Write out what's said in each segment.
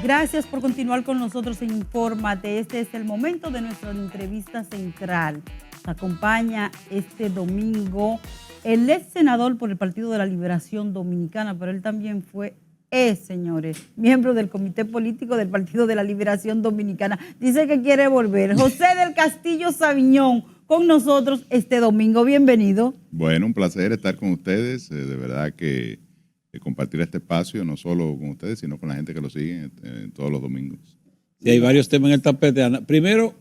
Gracias por continuar con nosotros en Infórmate. Este es el momento de nuestra entrevista central. Nos acompaña este domingo el ex senador por el Partido de la Liberación Dominicana, pero él también señores, miembro del Comité Político del Partido de la Liberación Dominicana. Dice que quiere volver. José del Castillo Sabiñón, con nosotros este domingo. Bienvenido. Bueno, un placer estar con ustedes. De verdad que compartir este espacio, no solo con ustedes, sino con la gente que lo sigue todos los domingos. Sí, hay varios temas en el tapete, Ana. Primero,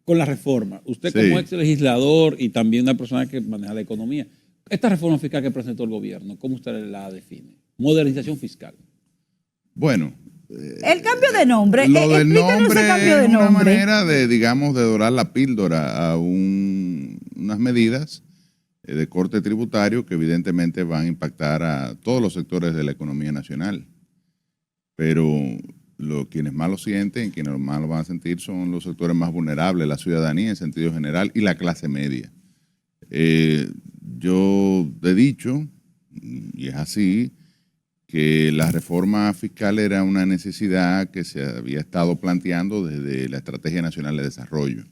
con la reforma. Usted como ex legislador y también una persona que maneja la economía, esta reforma fiscal que presentó el gobierno, ¿cómo usted la define? Modernización fiscal. Bueno, el cambio de nombre. Lo del nombre es una manera de, digamos, de dorar la píldora a unas medidas de corte tributario que evidentemente van a impactar a todos los sectores de la economía nacional. Pero quienes más lo sienten, quienes más lo van a sentir son los sectores más vulnerables, la ciudadanía en sentido general y la clase media. Yo he dicho, y es así, que la reforma fiscal era una necesidad que se había estado planteando desde la Estrategia Nacional de Desarrollo.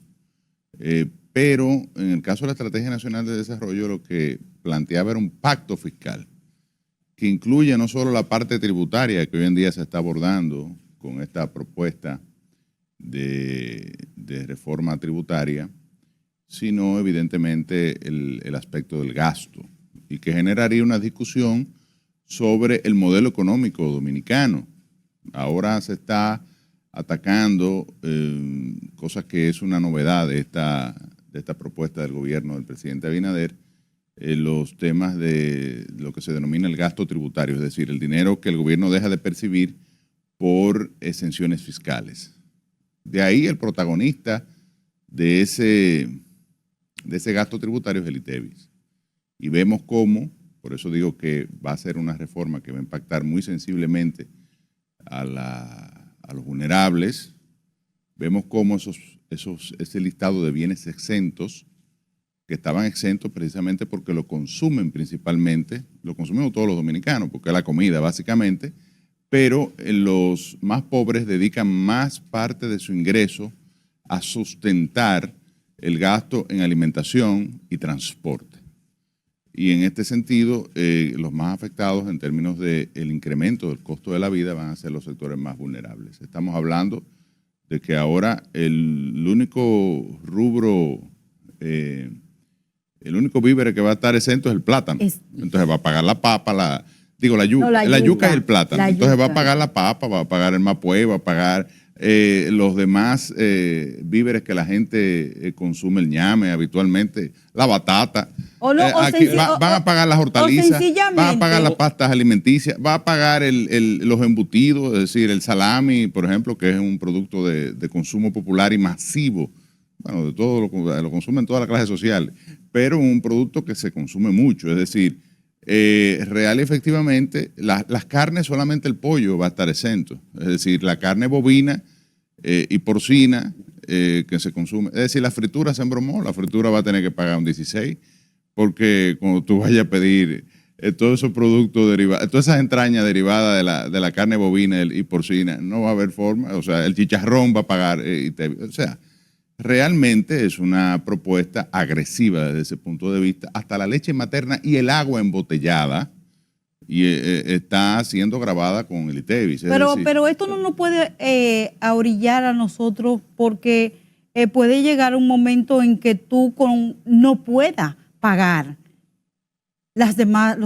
Pero en el caso de la Estrategia Nacional de Desarrollo, lo que planteaba era un pacto fiscal que incluye no solo la parte tributaria que hoy en día se está abordando con esta propuesta de reforma tributaria, sino evidentemente el aspecto del gasto, y que generaría una discusión sobre el modelo económico dominicano. Ahora se está atacando cosas que es una novedad de esta propuesta del gobierno del presidente Abinader, los temas de lo que se denomina el gasto tributario, es decir, el dinero que el gobierno deja de percibir por exenciones fiscales. De ahí el protagonista de ese gasto tributario es el ITEVIS. Y vemos cómo, por eso digo que va a ser una reforma que va a impactar muy sensiblemente a los vulnerables. Vemos cómo ese listado de bienes exentos, que estaban exentos precisamente porque lo consumen principalmente, lo consumimos todos los dominicanos, porque es la comida básicamente, pero los más pobres dedican más parte de su ingreso a sustentar el gasto en alimentación y transporte. Y en este sentido, los más afectados en términos del incremento del costo de la vida van a ser los sectores más vulnerables. Estamos hablando de que ahora el único rubro, el único víver que va a estar exento es el plátano. Entonces va a pagar la papa, la yuca, la yuca y el plátano. Entonces va a pagar la papa, va a pagar el mapuey, va a pagar los demás víveres que la gente consume, el ñame habitualmente, la batata. Van a pagar las hortalizas, van a pagar las pastas alimenticias, va a pagar los embutidos, es decir, el salami, por ejemplo, que es un producto de consumo popular y masivo. Bueno, de todo lo consumen todas las clases sociales, pero un producto que se consume mucho, es decir, real y efectivamente, las carnes, solamente el pollo va a estar exento, es decir, la carne bovina y porcina que se consume, es decir, la fritura se embromó, la fritura va a tener que pagar un 16%, porque cuando tú vayas a pedir todos esos productos derivados, todas esas entrañas derivadas de la carne bovina y porcina, no va a haber forma, o sea, el chicharrón va a pagar, o sea, realmente es una propuesta agresiva desde ese punto de vista. Hasta la leche materna y el agua embotellada y está siendo grabada con el ITEVIS. Pero esto no nos puede ahorillar a nosotros, porque puede llegar un momento en que tú no puedas pagar las demás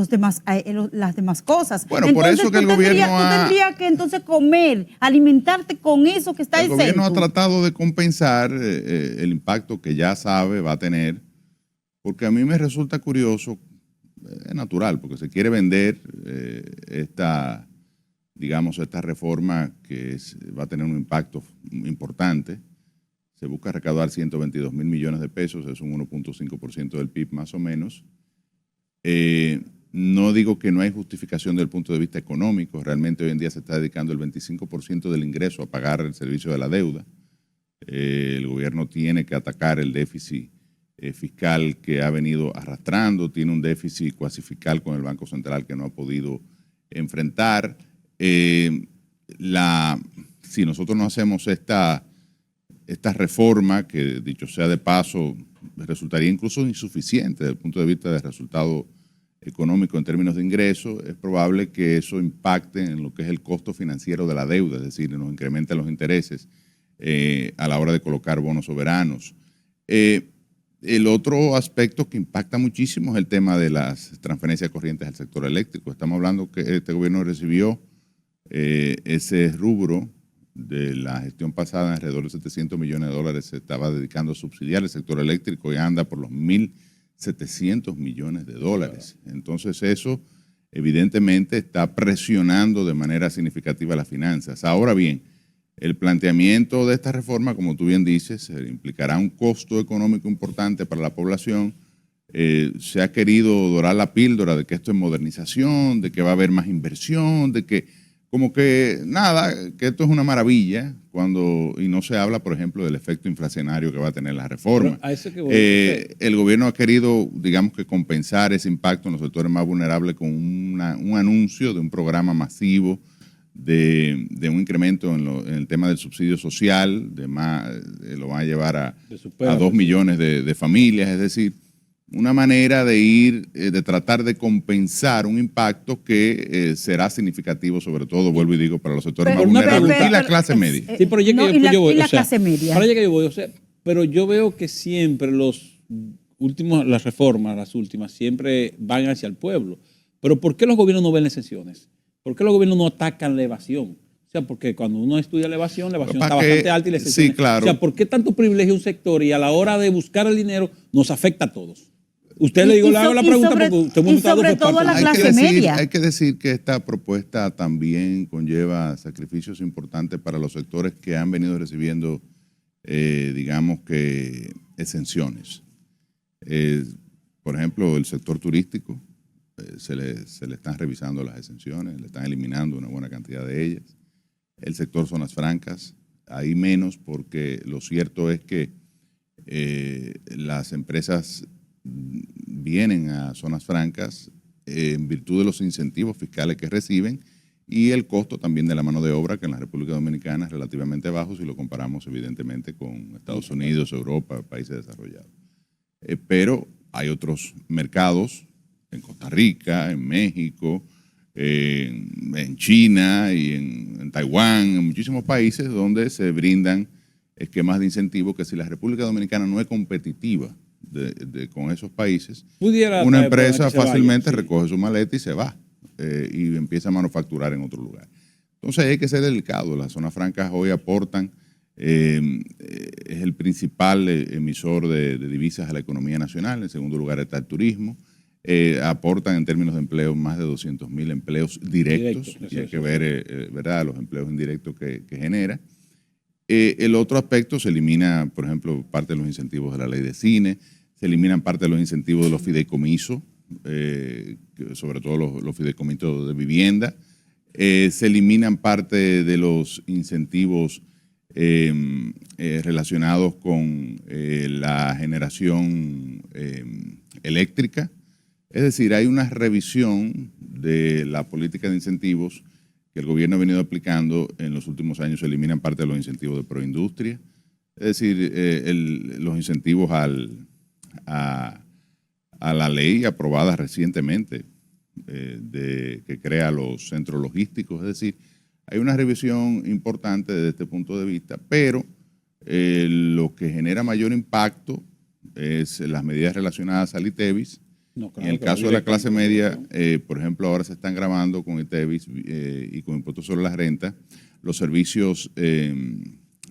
cosas. Bueno, entonces, por eso que el gobierno tú tendrías que entonces comer, alimentarte con eso que está exento. El gobierno ha tratado de compensar el impacto que ya sabe va a tener, porque a mí me resulta curioso, es natural, porque se quiere vender esta reforma que va a tener un impacto importante. Se busca recaudar 122 mil millones de pesos, es un 1.5% del PIB más o menos. No digo que no hay justificación desde el punto de vista económico, realmente hoy en día se está dedicando el 25% del ingreso a pagar el servicio de la deuda. El gobierno tiene que atacar el déficit fiscal que ha venido arrastrando, tiene un déficit cuasifiscal con el Banco Central que no ha podido enfrentar. si nosotros no hacemos esta reforma, que dicho sea de paso, resultaría incluso insuficiente desde el punto de vista del resultado económico en términos de ingresos, es probable que eso impacte en lo que es el costo financiero de la deuda, es decir, nos incrementen los intereses a la hora de colocar bonos soberanos. El otro aspecto que impacta muchísimo es el tema de las transferencias corrientes al sector eléctrico. Estamos hablando que este gobierno recibió ese rubro de la gestión pasada, alrededor de 700 millones de dólares se estaba dedicando a subsidiar el sector eléctrico y anda por los 1.700 millones de dólares. Entonces eso evidentemente está presionando de manera significativa las finanzas. Ahora bien, el planteamiento de esta reforma, como tú bien dices, implicará un costo económico importante para la población. Se ha querido dorar la píldora de que esto es modernización, de que va a haber más inversión, de que como que nada, que esto es una maravilla, y no se habla, por ejemplo, del efecto inflacionario que va a tener la reforma. El gobierno ha querido, digamos que compensar ese impacto en los sectores más vulnerables con un anuncio de un programa masivo de un incremento en el tema del subsidio social, lo van a llevar a 2 millones de familias, es decir, una manera de tratar de compensar un impacto que será significativo, sobre todo, vuelvo y digo, para los sectores más vulnerables y la clase media. Sí, pero la clase media. Para allá que yo voy, pero yo veo que siempre las reformas, las últimas, siempre van hacia el pueblo. Pero ¿por qué los gobiernos no ven las exenciones? ¿Por qué los gobiernos no atacan la evasión? O sea, porque cuando uno estudia la evasión está bastante alta y la exención. Sí, claro. O sea, ¿por qué tanto privilegio a un sector y a la hora de buscar el dinero nos afecta a todos? Usted le hago la pregunta porque usted me ha invitado sobre todo a la clase media. Hay que decir que esta propuesta también conlleva sacrificios importantes para los sectores que han venido recibiendo, digamos que, exenciones. Por ejemplo, el sector turístico, se le están revisando las exenciones, le están eliminando una buena cantidad de ellas. El sector zonas francas, hay menos porque lo cierto es que las empresas vienen a zonas francas en virtud de los incentivos fiscales que reciben y el costo también de la mano de obra, que en la República Dominicana es relativamente bajo si lo comparamos evidentemente con Estados Unidos, Europa, países desarrollados. Pero hay otros mercados, en Costa Rica, en México, en China y en Taiwán, en muchísimos países donde se brindan esquemas de incentivo que si la República Dominicana no es competitiva con esos países, una empresa fácilmente recoge su maleta y se va y empieza a manufacturar en otro lugar. Entonces hay que ser delicado. Las zonas francas hoy aportan, es el principal emisor de divisas a la economía nacional. En segundo lugar está el turismo. Aportan en términos de empleo más de 200,000 empleos directos y hay que ver ¿verdad? Los empleos indirectos que genera. El otro aspecto, se elimina, por ejemplo, parte de los incentivos de la ley de cine, se eliminan parte de los incentivos de los fideicomisos, sobre todo los fideicomisos de vivienda, se eliminan parte de los incentivos relacionados con la generación eléctrica. Es decir, hay una revisión de la política de incentivos que el gobierno ha venido aplicando en los últimos años. Se eliminan parte de los incentivos de proindustria, es decir, los incentivos a la ley aprobada recientemente que crea los centros logísticos. Es decir, hay una revisión importante desde este punto de vista, pero lo que genera mayor impacto es las medidas relacionadas al ITEVIS. No, claro, en el caso de la clase media, por ejemplo, ahora se están grabando con ITEVIS y con impuestos sobre la renta los servicios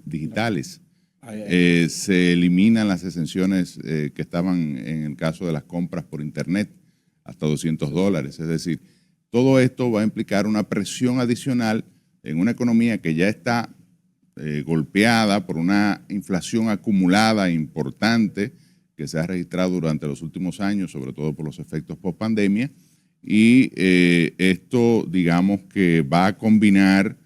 digitales. Se eliminan las exenciones que estaban en el caso de las compras por Internet, hasta $200. Es decir, todo esto va a implicar una presión adicional en una economía que ya está golpeada por una inflación acumulada importante que se ha registrado durante los últimos años, sobre todo por los efectos post-pandemia, y esto, digamos, que va a combinar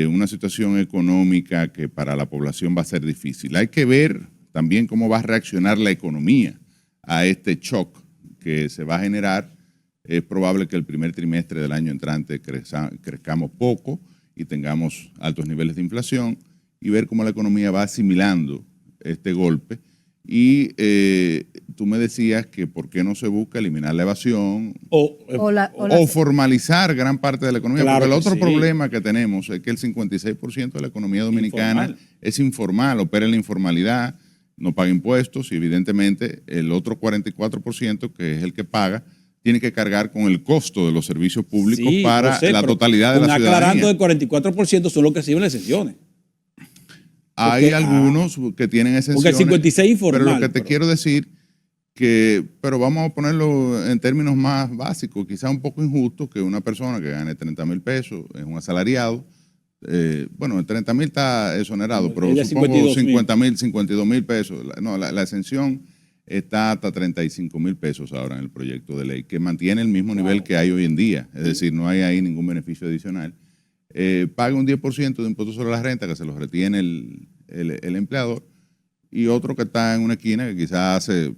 una situación económica que para la población va a ser difícil. Hay que ver también cómo va a reaccionar la economía a este shock que se va a generar. Es probable que el primer trimestre del año entrante crezcamos poco y tengamos altos niveles de inflación, y ver cómo la economía va asimilando este golpe. Y tú me decías que por qué no se busca eliminar la evasión o formalizar gran parte de la economía. Claro, porque el otro sí. problema que tenemos es que el 56% de la economía dominicana es informal, opera en la informalidad, no paga impuestos y evidentemente el otro 44%, que es el que paga, tiene que cargar con el costo de los servicios públicos para la totalidad de la ciudadanía. Aclarando, el 44% son los que reciben las exenciones. Hay algunos que tienen exenciones. Porque el 56 informal. Pero lo que te quiero decir, pero vamos a ponerlo en términos más básicos, quizás un poco injusto que una persona que gane 30 mil pesos, es un asalariado, bueno, el 30 mil está exonerado, pero supongo 50 mil, 52 mil pesos. No, la exención está hasta 35 mil pesos ahora en el proyecto de ley, que mantiene el mismo nivel que hay hoy en día, es decir, no hay ahí ningún beneficio adicional. Paga un 10% de impuesto sobre la renta que se lo retiene el empleador, y otro que está en una esquina que quizás hace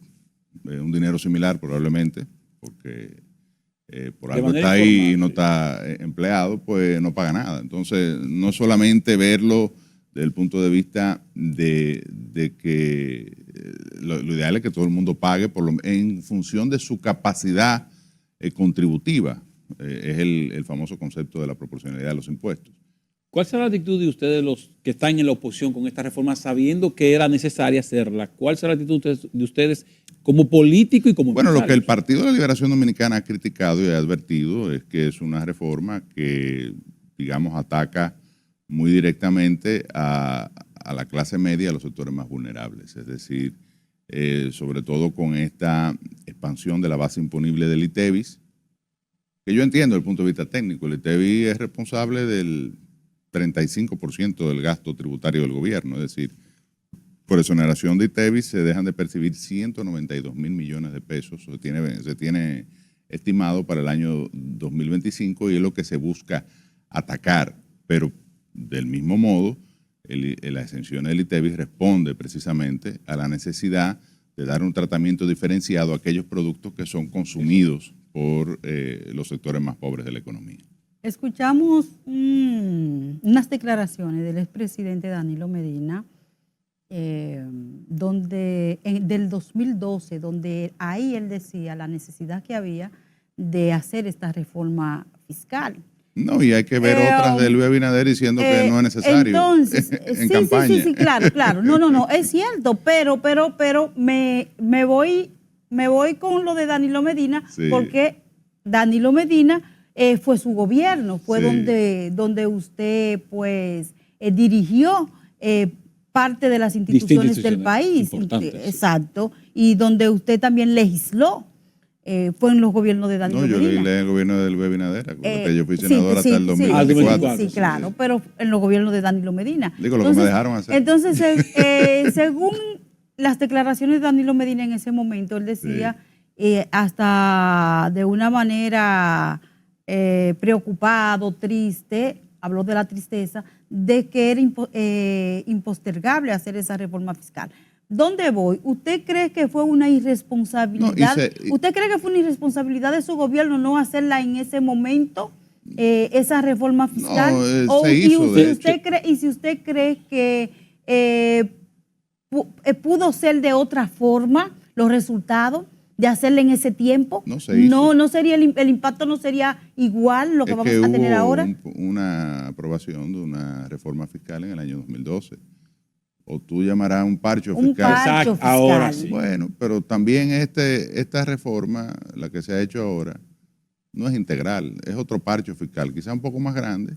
un dinero similar probablemente, porque por algo está ahí y no está empleado, pues no paga nada. Entonces, no solamente verlo desde el punto de vista de que lo ideal es que todo el mundo pague en función de su capacidad contributiva. Es el famoso concepto de la proporcionalidad de los impuestos. ¿Cuál será la actitud de ustedes, los que están en la oposición con esta reforma, sabiendo que era necesaria hacerla? ¿Cuál será la actitud de ustedes como político y como empresarios? Bueno, lo que el Partido de la Liberación Dominicana ha criticado y ha advertido es que es una reforma que, digamos, ataca muy directamente a la clase media y a los sectores más vulnerables. Es decir, sobre todo con esta expansión de la base imponible del ITEVIS, que yo entiendo desde el punto de vista técnico. El ITEVIS es responsable del 35% del gasto tributario del gobierno, es decir, por exoneración de ITEVIS se dejan de percibir 192 mil millones de pesos, se tiene estimado para el año 2025 y es lo que se busca atacar, pero del mismo modo, la exención del ITEVIS responde precisamente a la necesidad de dar un tratamiento diferenciado a aquellos productos que son consumidos por los sectores más pobres de la economía. Escuchamos unas declaraciones del expresidente Danilo Medina del 2012, donde ahí él decía la necesidad que había de hacer esta reforma fiscal. No, y hay que ver otras de Luis Abinader diciendo que no es necesario. Entonces, en campaña. Sí, claro. No, es cierto, pero me voy con lo de Danilo Medina, sí, porque Danilo Medina fue su gobierno, fue sí, donde usted pues dirigió parte de las instituciones del país. Exacto, y donde usted también legisló. Fue en los gobiernos de Danilo Medina. No, yo legislé en el gobierno de Luis Abinader, que yo fui senador hasta el 2024. Sí, claro, pero en los gobiernos de Danilo Medina. Digo, lo que me dejaron hacer. Entonces, según las declaraciones de Danilo Medina en ese momento, él decía, hasta de una manera preocupado, triste, habló de la tristeza, de que era impostergable hacer esa reforma fiscal. ¿Dónde voy? ¿Usted cree que fue una irresponsabilidad? ¿Usted cree que fue una irresponsabilidad de su gobierno no hacerla en ese momento, esa reforma fiscal? No, si usted cree que pudo ser de otra forma los resultados de hacerla en ese tiempo, no sería el impacto no sería igual lo que vamos a tener ahora. Una aprobación de una reforma fiscal en el año 2012. O tú llamarás un parcho fiscal. Exacto, ahora sí. Bueno, pero también esta reforma, la que se ha hecho ahora, no es integral, es otro parcho fiscal, quizá un poco más grande,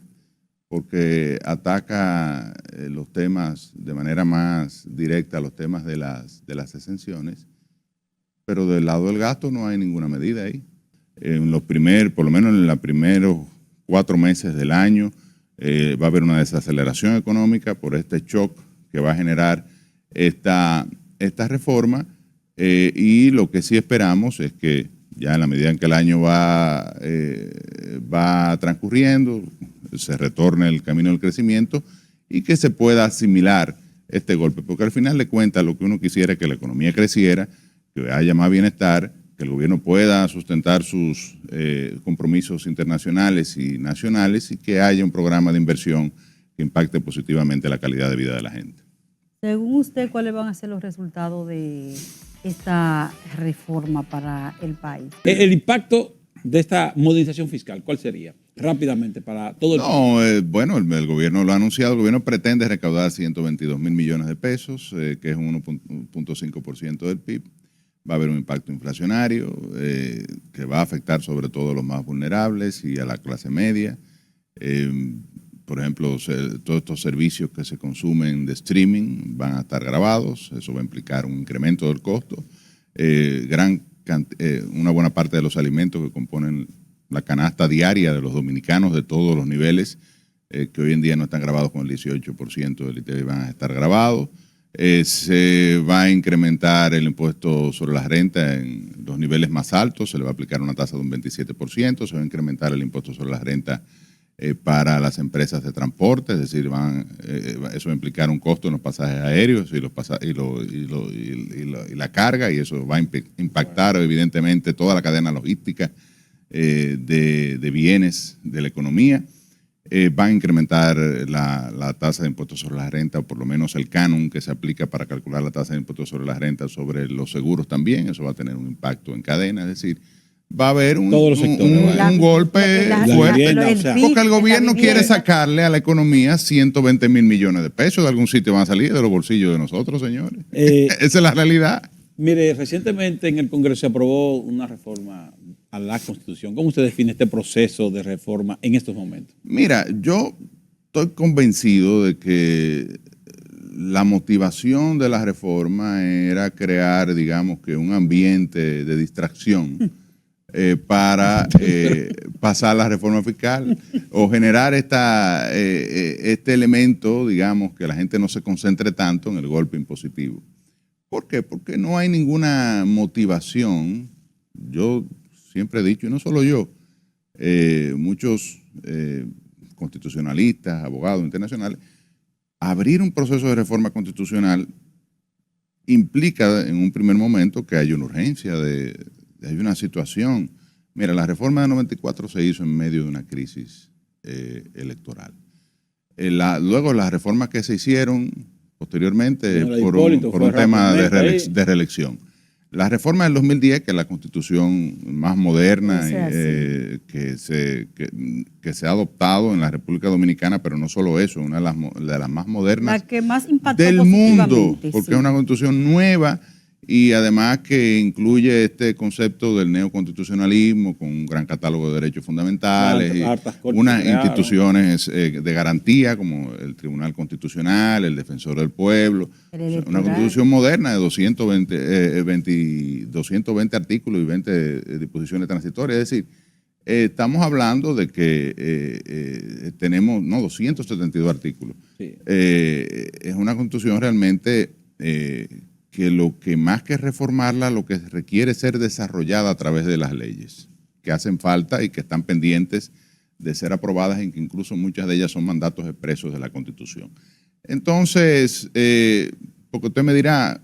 porque ataca los temas de manera más directa, los temas de las exenciones, pero del lado del gasto no hay ninguna medida ahí. Por lo menos en los primeros 4 meses del año, va a haber una desaceleración económica por este shock que va a generar esta reforma, y lo que sí esperamos es que ya en la medida en que el año va transcurriendo, se retorne el camino del crecimiento y que se pueda asimilar este golpe, porque al final de cuentas lo que uno quisiera es que la economía creciera, que haya más bienestar que el gobierno pueda sustentar sus compromisos internacionales y nacionales y que haya un programa de inversión que impacte positivamente la calidad de vida de la gente. Según usted, ¿cuáles van a ser los resultados de esta reforma para el país? El impacto de esta modernización fiscal, ¿cuál sería? Rápidamente, para todo el país. Bueno, el gobierno lo ha anunciado, el gobierno pretende recaudar 122 mil millones de pesos, que es un 1.5% del PIB. Va a haber un impacto inflacionario que va a afectar sobre todo a los más vulnerables y a la clase media. Por ejemplo, todos estos servicios que se consumen de streaming van a estar grabados, eso va a implicar un incremento del costo. Una buena parte de los alimentos que componen la canasta diaria de los dominicanos de todos los niveles, que hoy en día no están grabados con el 18% del ITV, van a estar grabados. Se va a incrementar el impuesto sobre la renta en los niveles más altos, se le va a aplicar una tasa de un 27%, se va a incrementar el impuesto sobre la renta para las empresas de transporte, es decir, eso va a implicar un costo en los pasajes aéreos y la carga, y eso va a impactar evidentemente toda la cadena logística de bienes de la economía. Va a incrementar la tasa de impuestos sobre la renta, o por lo menos el canon que se aplica para calcular la tasa de impuestos sobre la renta sobre los seguros también, eso va a tener un impacto en cadena, es decir, va a haber un golpe fuerte, porque el gobierno quiere sacarle a la economía 120 mil millones de pesos, de algún sitio van a salir, de los bolsillos de nosotros, señores. Esa es la realidad. Mire, recientemente en el Congreso se aprobó una reforma a la Constitución. ¿Cómo usted define este proceso de reforma en estos momentos? Mira, yo estoy convencido de que la motivación de la reforma era crear, digamos, que un ambiente de distracción para pasar la reforma fiscal o generar este elemento, digamos, que la gente no se concentre tanto en el golpe impositivo. ¿Por qué? Porque no hay ninguna motivación. Yo siempre he dicho, y no solo yo, muchos constitucionalistas, abogados internacionales, abrir un proceso de reforma constitucional implica en un primer momento que hay una urgencia, hay una situación. Mira, la reforma de 94 se hizo en medio de una crisis electoral. Luego las reformas que se hicieron posteriormente por un tema de reelección. La reforma del 2010, que es la constitución más moderna que se ha adoptado en la República Dominicana, pero no solo eso, una de las más modernas la que más impactó del mundo, porque es una constitución nueva y además que incluye este concepto del neoconstitucionalismo con un gran catálogo de derechos fundamentales y unas instituciones de garantía como el Tribunal Constitucional, el Defensor del Pueblo, una constitución moderna de 220 artículos y 20 disposiciones transitorias, es decir, estamos hablando de que tenemos 272 artículos. Sí. Es una constitución realmente que lo que más que reformarla, lo que requiere es ser desarrollada a través de las leyes que hacen falta y que están pendientes de ser aprobadas, en que incluso muchas de ellas son mandatos expresos de la Constitución. Entonces, porque usted me dirá,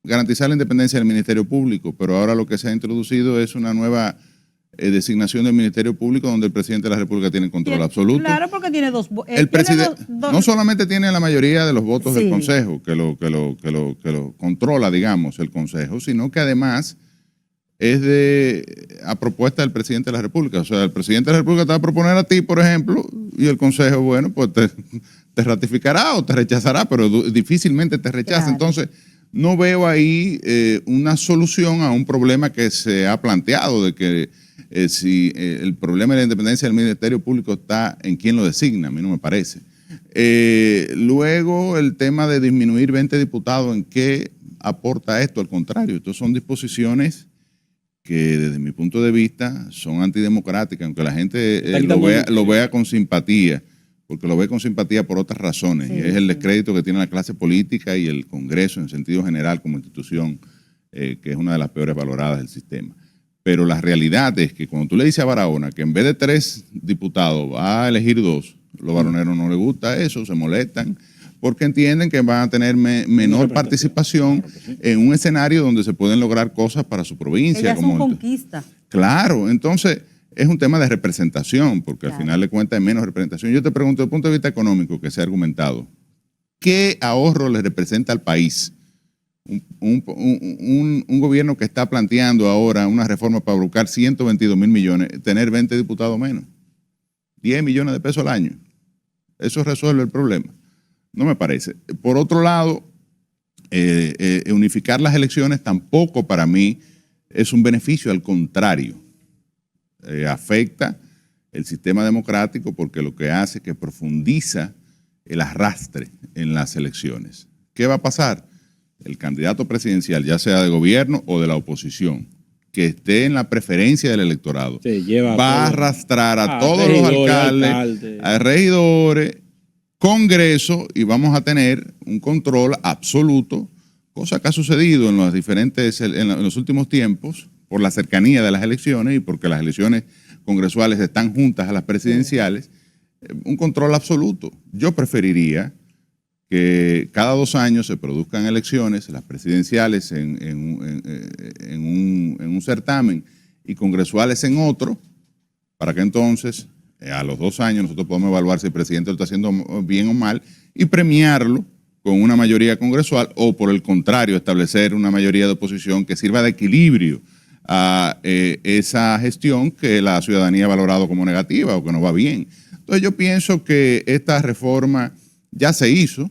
garantizar la independencia del Ministerio Público, pero ahora lo que se ha introducido es una nueva designación del Ministerio Público donde el presidente de la República tiene control absoluto. Claro, porque tiene dos votos. El presidente no solamente tiene la mayoría de los votos del Consejo, que lo controla, digamos, el Consejo, sino que además es a propuesta del presidente de la República. O sea, el presidente de la República te va a proponer a ti, por ejemplo, y el Consejo, bueno, pues te ratificará o te rechazará, pero difícilmente te rechaza. Claro. Entonces, no veo ahí una solución a un problema que se ha planteado de que si el problema de la independencia del Ministerio Público está en quién lo designa, a mí no me parece. Luego, el tema de disminuir 20 diputados, ¿en qué aporta esto? Al contrario, estas son disposiciones que desde mi punto de vista son antidemocráticas, aunque la gente lo vea con simpatía, porque lo ve con simpatía por otras razones, y es el descrédito que tiene la clase política y el Congreso en sentido general como institución, que es una de las peores valoradas del sistema. Pero la realidad es que cuando tú le dices a Barahona que en vez de 3 diputados va a elegir 2, los baroneros no les gusta eso, se molestan, porque entienden que van a tener menor participación en un escenario donde se pueden lograr cosas para su provincia. Ellas son conquistas. Claro, entonces es un tema de representación, porque al final de cuentas hay menos representación. Yo te pregunto, desde el punto de vista económico que se ha argumentado, ¿qué ahorro le representa al país un gobierno que está planteando ahora una reforma para buscar 122 mil millones, tener 20 diputados menos, 10 millones de pesos al año? ¿Eso resuelve el problema? No me parece. Por otro lado, unificar las elecciones tampoco para mí es un beneficio, al contrario, afecta el sistema democrático porque lo que hace es que profundiza el arrastre en las elecciones. ¿Qué va a pasar? El candidato presidencial, ya sea de gobierno o de la oposición, que esté en la preferencia del electorado, va a arrastrar a todos los alcaldes, a regidores, Congreso, y vamos a tener un control absoluto, cosa que ha sucedido en los últimos tiempos por la cercanía de las elecciones y porque las elecciones congresuales están juntas a las presidenciales, un control absoluto. Yo preferiría que cada 2 años se produzcan elecciones, las presidenciales en un certamen y congresuales en otro, para que entonces a los 2 años nosotros podamos evaluar si el presidente lo está haciendo bien o mal y premiarlo con una mayoría congresual, o por el contrario establecer una mayoría de oposición que sirva de equilibrio a esa gestión que la ciudadanía ha valorado como negativa o que no va bien. Entonces yo pienso que esta reforma ya se hizo,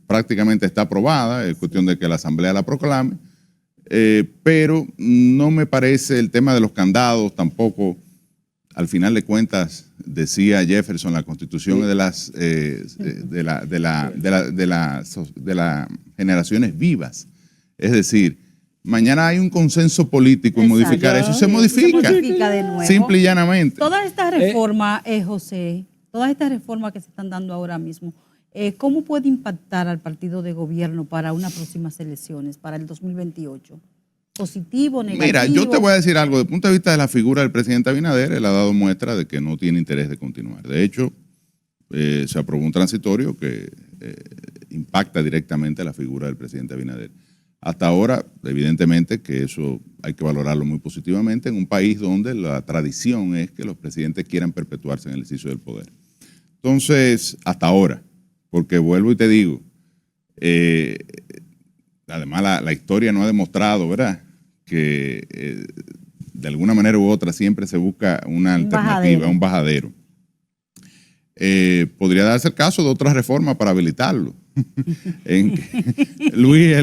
prácticamente está aprobada, es cuestión de que la Asamblea la proclame, pero no me parece el tema de los candados tampoco. Al final de cuentas, decía Jefferson, la Constitución es de las generaciones vivas. Es decir, mañana hay un consenso político en modificar eso y se modifica de nuevo. Simple y llanamente. Todas estas reformas, José, todas estas reformas que se están dando ahora mismo, ¿cómo puede impactar al partido de gobierno para unas próximas elecciones, para el 2028? ¿Positivo, negativo? Mira, yo te voy a decir algo. Desde el punto de vista de la figura del presidente Abinader, él ha dado muestra de que no tiene interés de continuar. De hecho, se aprobó un transitorio que impacta directamente a la figura del presidente Abinader. Hasta ahora, evidentemente, que eso hay que valorarlo muy positivamente en un país donde la tradición es que los presidentes quieran perpetuarse en el ejercicio del poder. Entonces, hasta ahora, porque vuelvo y te digo, además la historia no ha demostrado, ¿verdad?, que de alguna manera u otra siempre se busca una alternativa, un bajadero. Podría darse el caso de otra reforma para habilitarlo. Luis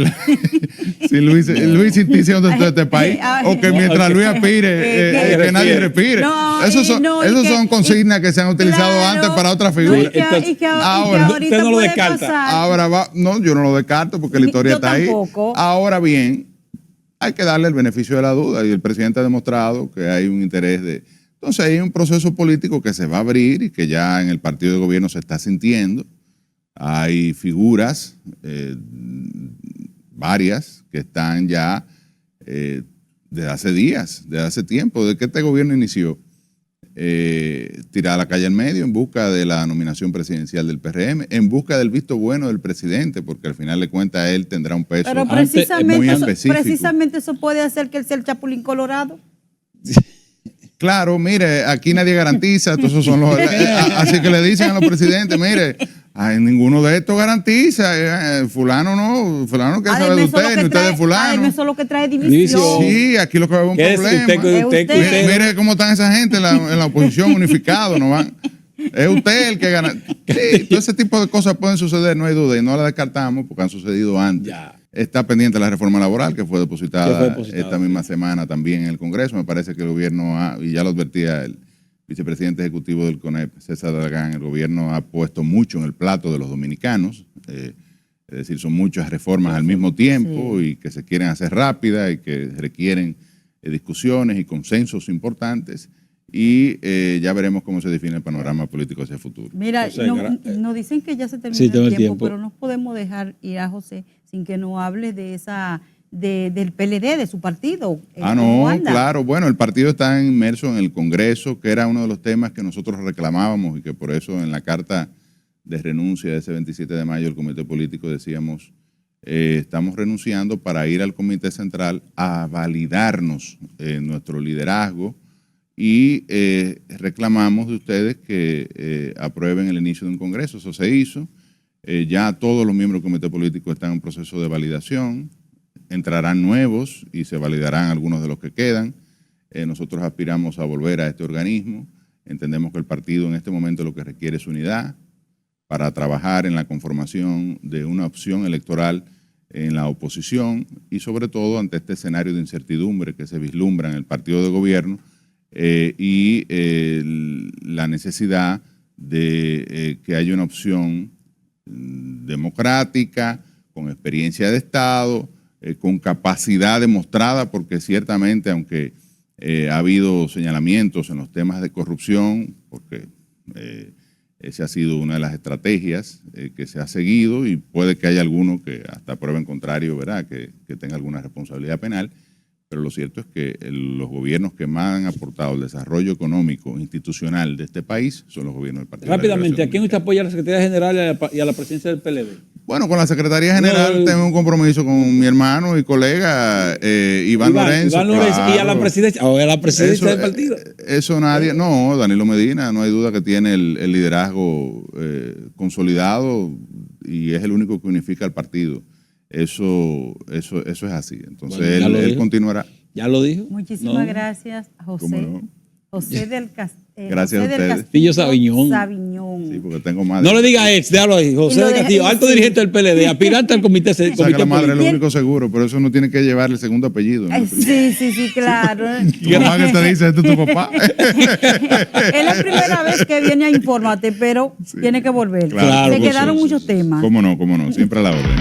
intuición de este país, o que mientras Luis aspire, que nadie respire. Esos son consignas que se han utilizado antes para otras figuras. Ahora, usted no lo descarta. Ahora no, yo no lo descarto porque la historia está ahí. Ahora bien, hay que darle el beneficio de la duda y el presidente ha demostrado que hay un interés de... Entonces hay un proceso político que se va a abrir y que ya en el partido de gobierno se está sintiendo. Hay figuras, varias, que están ya desde hace días, desde hace tiempo, desde que este gobierno inició, tirar a la calle al medio en busca de la nominación presidencial del PRM, en busca del visto bueno del presidente, porque al final de cuentas él tendrá un peso muy específico. Precisamente eso puede hacer que él sea el Chapulín Colorado. Claro, mire, aquí nadie garantiza, entonces son los, así que le dicen a los presidentes, mire, ninguno de estos garantiza, fulano quiere saber de usted, ni usted de fulano. Eso es lo que trae división. Sí, aquí lo que va a haber un problema. Mire cómo están esa gente en la oposición unificado, no van. Es usted el que gana. Sí, todo ese tipo de cosas pueden suceder, no hay duda, y no la descartamos porque han sucedido antes. Ya. Está pendiente la reforma laboral que fue depositada esta misma semana también en el Congreso. Me parece que el gobierno y ya lo advertía el vicepresidente ejecutivo del CONEP, César Dragán, el gobierno ha puesto mucho en el plato de los dominicanos. Es decir, son muchas reformas al mismo tiempo y que se quieren hacer rápidas y que requieren discusiones y consensos importantes. Y ya veremos cómo se define el panorama político hacia el futuro. Mira, nos dicen que ya se terminó el tiempo, pero no podemos dejar ir a José sin que nos hable de del PLD, de su partido. No, claro. Bueno, el partido está inmerso en el Congreso, que era uno de los temas que nosotros reclamábamos y que por eso en la carta de renuncia de ese 27 de mayo del comité político, decíamos, estamos renunciando para ir al comité central a validarnos nuestro liderazgo y reclamamos de ustedes que aprueben el inicio de un congreso. Eso se hizo. Ya todos los miembros del comité político están en proceso de validación. Entrarán nuevos y se validarán algunos de los que quedan. Nosotros aspiramos a volver a este organismo. Entendemos que el partido en este momento lo que requiere es unidad para trabajar en la conformación de una opción electoral en la oposición y sobre todo ante este escenario de incertidumbre que se vislumbra en el partido de gobierno y la necesidad de que haya una opción democrática, con experiencia de Estado, con capacidad demostrada, porque ciertamente, aunque ha habido señalamientos en los temas de corrupción, porque esa ha sido una de las estrategias que se ha seguido y puede que haya alguno que hasta prueba en contrario, ¿verdad?, que tenga alguna responsabilidad penal, pero lo cierto es que los gobiernos que más han aportado al desarrollo económico institucional de este país son los gobiernos del Partido Rápidamente, de la Liberación ¿a quién usted apoya a la Secretaría General y a la presidencia del PLD? Bueno, con la Secretaría General tengo un compromiso con mi hermano y colega Iván Lorenzo. Claro. Y a la presidencia del partido. Eso nadie, no, Danilo Medina, no hay duda que tiene el liderazgo consolidado y es el único que unifica al partido. Eso es así. Entonces bueno, él continuará. ¿Ya lo dijo? Muchísimas gracias, José. ¿Cómo no? José del Castillo. Gracias a ustedes. Castillo Sabiñón. Sí, porque tengo madre. No le diga ex, déjalo ahí. José del Castillo, alto dirigente del PLD, aspirante al comité O sea, que la madre es lo único seguro, pero eso no tiene que llevar el segundo apellido. ¿No? Sí, claro. Tu mamá que te dice, esto es tu papá. Es la primera vez que viene a Infórmate, pero tiene que volver. Claro, Se quedaron muchos temas. Cómo no, siempre a la orden.